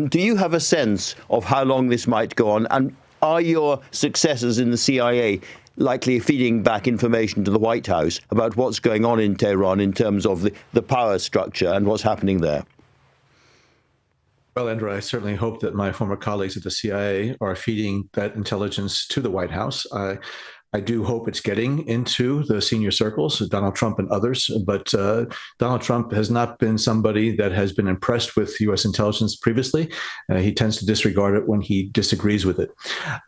Do you have a sense of how long this might go on? And are your successors in the CIA likely feeding back information to the White House about what's going on in Tehran in terms of the power structure and what's happening there? Well, Andrew, I certainly hope that my former colleagues at the CIA are feeding that intelligence to the White House. I do hope it's getting into the senior circles, Donald Trump and others, but Donald Trump has not been somebody that has been impressed with U.S. intelligence previously. He tends to disregard it when he disagrees with it.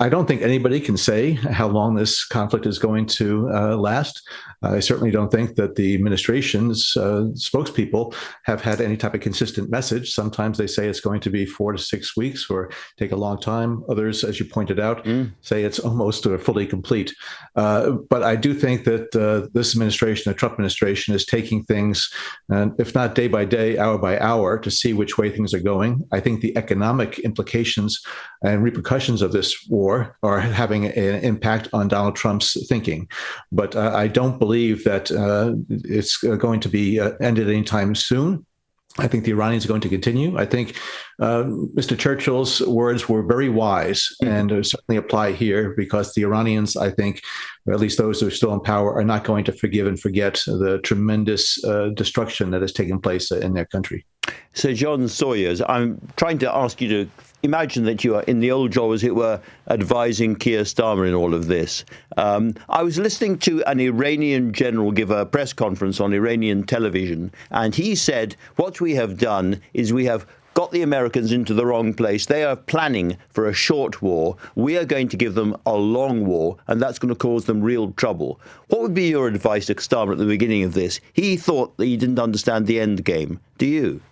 I don't think anybody can say how long this conflict is going to last. I certainly don't think that the administration's spokespeople have had any type of consistent message. Sometimes they say it's going to be 4 to 6 weeks or take a long time. Others, as you pointed out, say it's almost fully complete. But I do think that this administration, the Trump administration, is taking things, if not day by day, hour by hour, to see which way things are going. I think the economic implications and repercussions of this war are having an impact on Donald Trump's thinking. But I don't believe that it's going to be ended anytime soon. I think the Iranians are going to continue. I think Mr. Churchill's words were very wise and certainly apply here, because the Iranians, I think, or at least those who are still in power, are not going to forgive and forget the tremendous destruction that has taken place in their country. So, John Sawyers, I'm trying to ask you to imagine that you are in the old job, as it were, advising Keir Starmer in all of this. I was listening to an Iranian general give a press conference on Iranian television, and he said, what we have done is we have got the Americans into the wrong place. They are planning for a short war. We are going to give them a long war, and that's going to cause them real trouble. What would be your advice to Starmer at the beginning of this? He thought that he didn't understand the end game. Do you?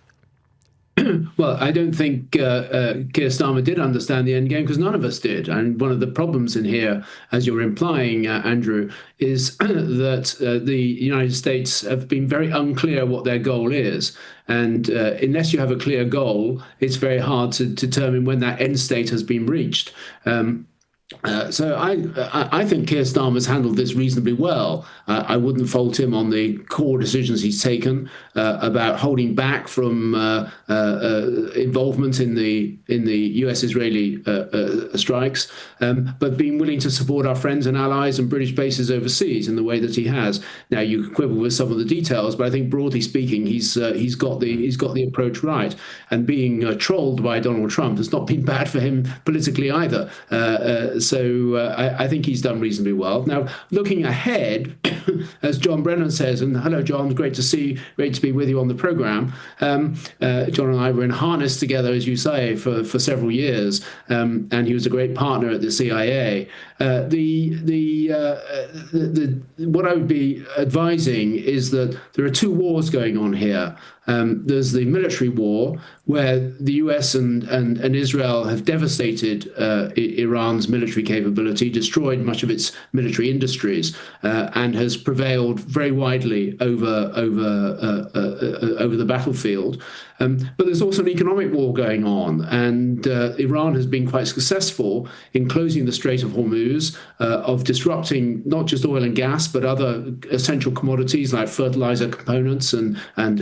Well, I don't think Keir Starmer did understand the end game, because none of us did. And one of the problems in here, as you're implying, Andrew, is that the United States have been very unclear what their goal is. And unless you have a clear goal, it's very hard to determine when that end state has been reached. So I think Keir Starmer's handled this reasonably well. I wouldn't fault him on the core decisions he's taken about holding back from involvement in the US-Israeli strikes, but being willing to support our friends and allies and British bases overseas in the way that he has. Now, you can quibble with some of the details, but I think broadly speaking, he's got the approach right. And being trolled by Donald Trump has not been bad for him politically either. So I think he's done reasonably well. Now, looking ahead, as John Brennan says, and hello, John, great to be with you on the program. John and I were in harness together, as you say, for several years, and he was a great partner at the CIA. What I would be advising is that there are two wars going on here. There's the military war, where the US and Israel have devastated Iran's military capability, destroyed much of its military industries, and has prevailed very widely over the battlefield. But there's also an economic war going on, and Iran has been quite successful in closing the Strait of Hormuz, of disrupting not just oil and gas, but other essential commodities like fertilizer components and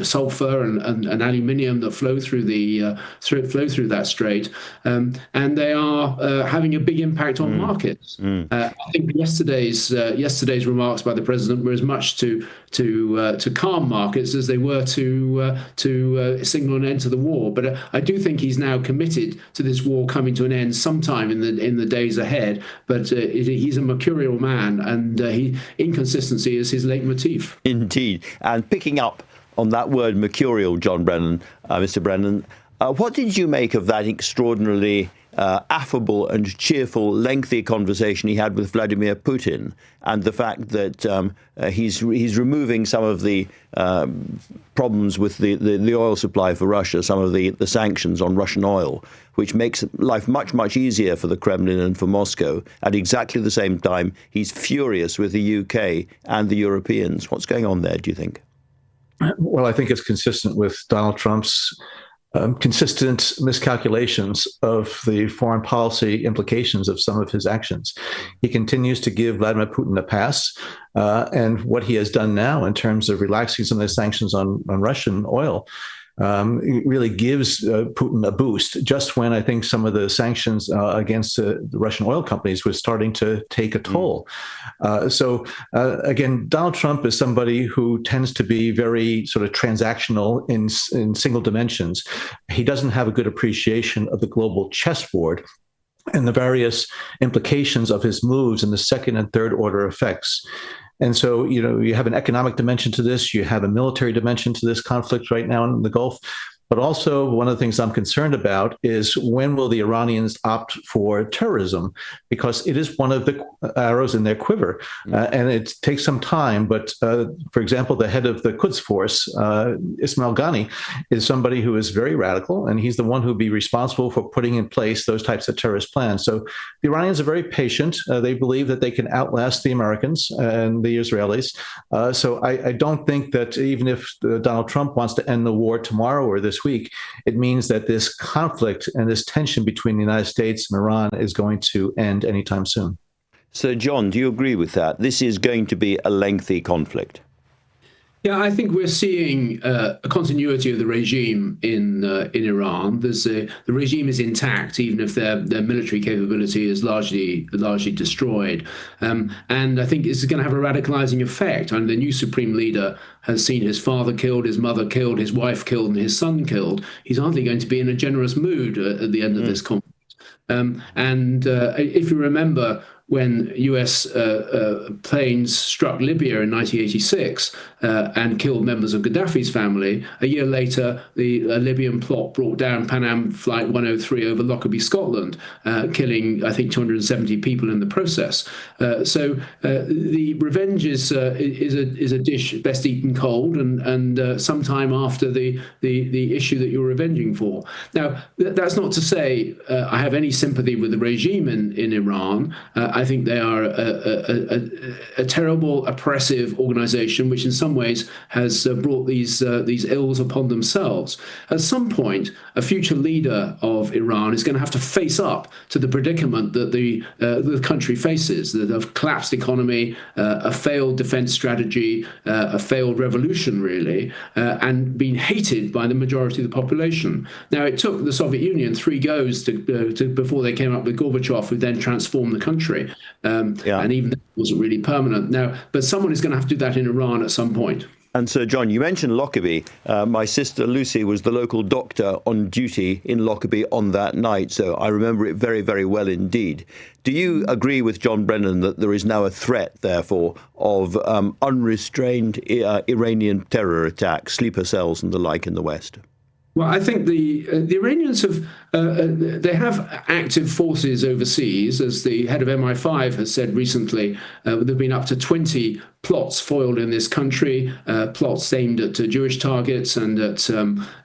sulfur and aluminium that flow through that strait, and they are having a big impact on markets. I think yesterday's remarks by the president were as much to calm markets as they were to signal an end to the war. But I do think he's now committed to this war coming to an end sometime in the days ahead. But he's a mercurial man, and inconsistency is his leitmotif. Indeed. And picking up on that word mercurial, John Brennan, Mr. Brennan, what did you make of that extraordinarily affable and cheerful, lengthy conversation he had with Vladimir Putin, and the fact that he's removing some of the problems with the oil supply for Russia, some of the sanctions on Russian oil, which makes life much, much easier for the Kremlin and for Moscow. At exactly the same time, he's furious with the UK and the Europeans. What's going on there, do you think? Well, I think it's consistent with Donald Trump's consistent miscalculations of the foreign policy implications of some of his actions. He continues to give Vladimir Putin a pass, and what he has done now in terms of relaxing some of the sanctions on Russian oil it really gives Putin a boost just when I think some of the sanctions against the Russian oil companies was starting to take a toll. Again, Donald Trump is somebody who tends to be very sort of transactional in single dimensions. He doesn't have a good appreciation of the global chessboard and the various implications of his moves and the second and third order effects. And so, you have an economic dimension to this, you have a military dimension to this conflict right now in the Gulf. But also, one of the things I'm concerned about is when will the Iranians opt for terrorism? Because it is one of the arrows in their quiver. And it takes some time. But for example, the head of the Quds Force, Ismail Ghani, is somebody who is very radical. And he's the one who would be responsible for putting in place those types of terrorist plans. So the Iranians are very patient. They believe that they can outlast the Americans and the Israelis. So I don't think that even if Donald Trump wants to end the war tomorrow or this week, it means that this conflict and this tension between the United States and Iran is going to end anytime soon. So, John, do you agree with that? This is going to be a lengthy conflict. Yeah, I think we're seeing a continuity of the regime in Iran. The regime is intact, even if their military capability is largely destroyed. And I think this is going to have a radicalizing effect. I mean, the new supreme leader has seen his father killed, his mother killed, his wife killed, and his son killed. He's hardly going to be in a generous mood at the end of this conflict. If you remember, when US planes struck Libya in 1986 and killed members of Gaddafi's family, a year later, the Libyan plot brought down Pan Am Flight 103 over Lockerbie, Scotland, killing, I think, 270 people in the process. So the revenge is a dish best eaten cold, and sometime after the issue that you're revenging for. Now, that's not to say I have any sympathy with the regime in Iran. I think they are a terrible, oppressive organization, which in some ways has brought these ills upon themselves. At some point, a future leader of Iran is going to have to face up to the predicament that the country faces, the collapsed economy, a failed defense strategy, a failed revolution, really, and being hated by the majority of the population. Now, it took the Soviet Union 3 goes to before they came up with Gorbachev, who then transformed the country. And even that wasn't really permanent. Now, but someone is going to have to do that in Iran at some point. And Sir John, you mentioned Lockerbie. My sister Lucy was the local doctor on duty in Lockerbie on that night, so I remember it very, very well indeed. Do you agree with John Brennan that there is now a threat, therefore, of unrestrained Iranian terror attacks, sleeper cells and the like in the West? Well, I think the Iranians they have active forces overseas, as the head of MI5 has said recently. There have been up to 20 plots foiled in this country, plots aimed at Jewish targets and at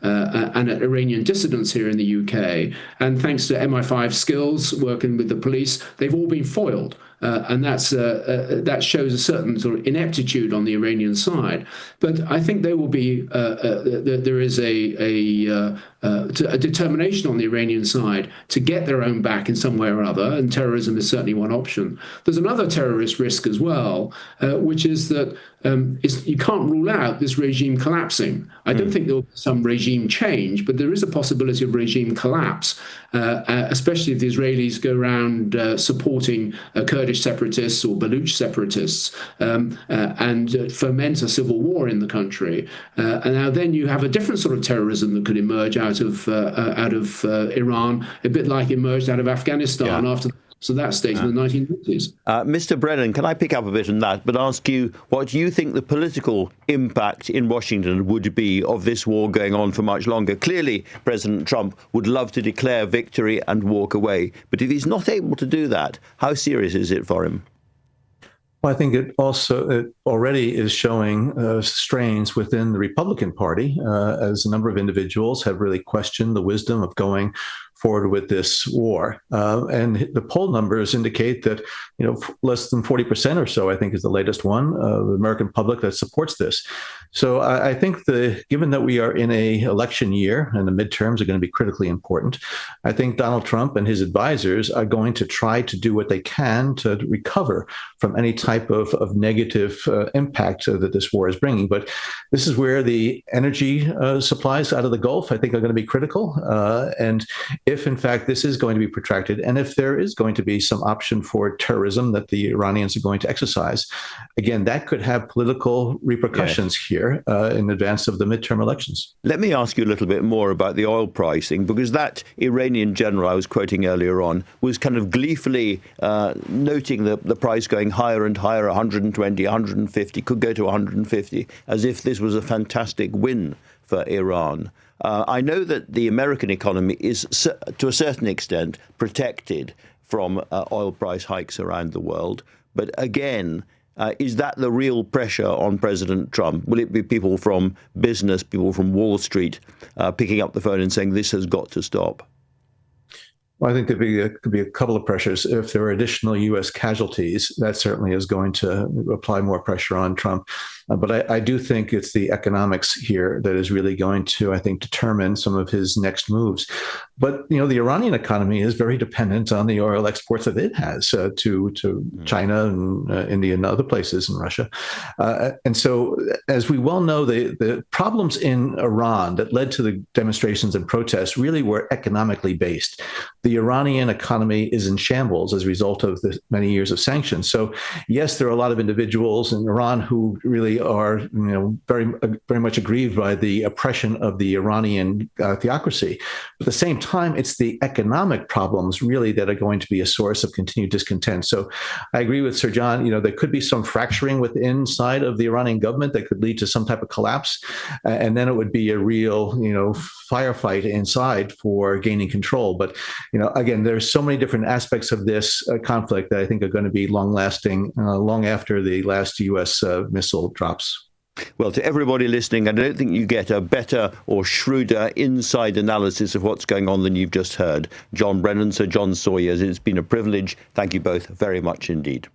Iranian dissidents here in the UK. And thanks to MI5 skills working with the police, they've all been foiled. And that shows a certain sort of ineptitude on the Iranian side. But I think there will be there is a determination on the Iranian side to get their own back in some way or other, and terrorism is certainly one option. There's another terrorist risk as well, which is that you can't rule out this regime collapsing. I don't think there will be some regime change, but there is a possibility of regime collapse, especially if the Israelis go around supporting Kurdish separatists or Baluch separatists and foment a civil war in the country. And now then you have a different sort of terrorism that could emerge out of Iran, a bit like emerged out of Afghanistan after that state in the 1990s. Mr. Brennan, can I pick up a bit on that, but ask you what you think the political impact in Washington would be of this war going on for much longer? Clearly, President Trump would love to declare victory and walk away. But if he's not able to do that, how serious is it for him? Well, I think it already is showing strains within the Republican Party, as a number of individuals have really questioned the wisdom of going forward with this war. And the poll numbers indicate that, less than 40% or so, I think is the latest one, of the American public that supports this. So I think given that we are in a election year and the midterms are going to be critically important, I think Donald Trump and his advisors are going to try to do what they can to recover from any type of negative impact that this war is bringing. But this is where the energy supplies out of the Gulf, I think, are going to be critical. And if, in fact, this is going to be protracted, and if there is going to be some option for terrorism that the Iranians are going to exercise, again, that could have political repercussions here in advance of the midterm elections. Let me ask you a little bit more about the oil pricing, because that Iranian general I was quoting earlier on was kind of gleefully noting the price going higher and higher, 120, 150, could go to 150, as if this was a fantastic win for Iran. I know that the American economy is, to a certain extent, protected from oil price hikes around the world. But again, is that the real pressure on President Trump? Will it be people from business, people from Wall Street, picking up the phone and saying this has got to stop? Well, I think there could be a couple of pressures. If there are additional U.S. casualties, that certainly is going to apply more pressure on Trump. But I do think it's the economics here that is really going to, I think, determine some of his next moves. But, the Iranian economy is very dependent on the oil exports that it has to China and India and other places in Russia. And so, as we well know, the problems in Iran that led to the demonstrations and protests really were economically based. The Iranian economy is in shambles as a result of the many years of sanctions. So, yes, there are a lot of individuals in Iran who really are, very much aggrieved by the oppression of the Iranian theocracy. But at the same time, it's the economic problems really that are going to be a source of continued discontent. So I agree with Sir John. There could be some fracturing inside of the Iranian government that could lead to some type of collapse, and then it would be a real, firefight inside for gaining control. But again, there's so many different aspects of this conflict that I think are going to be long-lasting, long after the last U.S. missile drops. Well, to everybody listening, I don't think you get a better or shrewder inside analysis of what's going on than you've just heard. John Brennan, Sir John Sawyers, it's been a privilege. Thank you both very much indeed.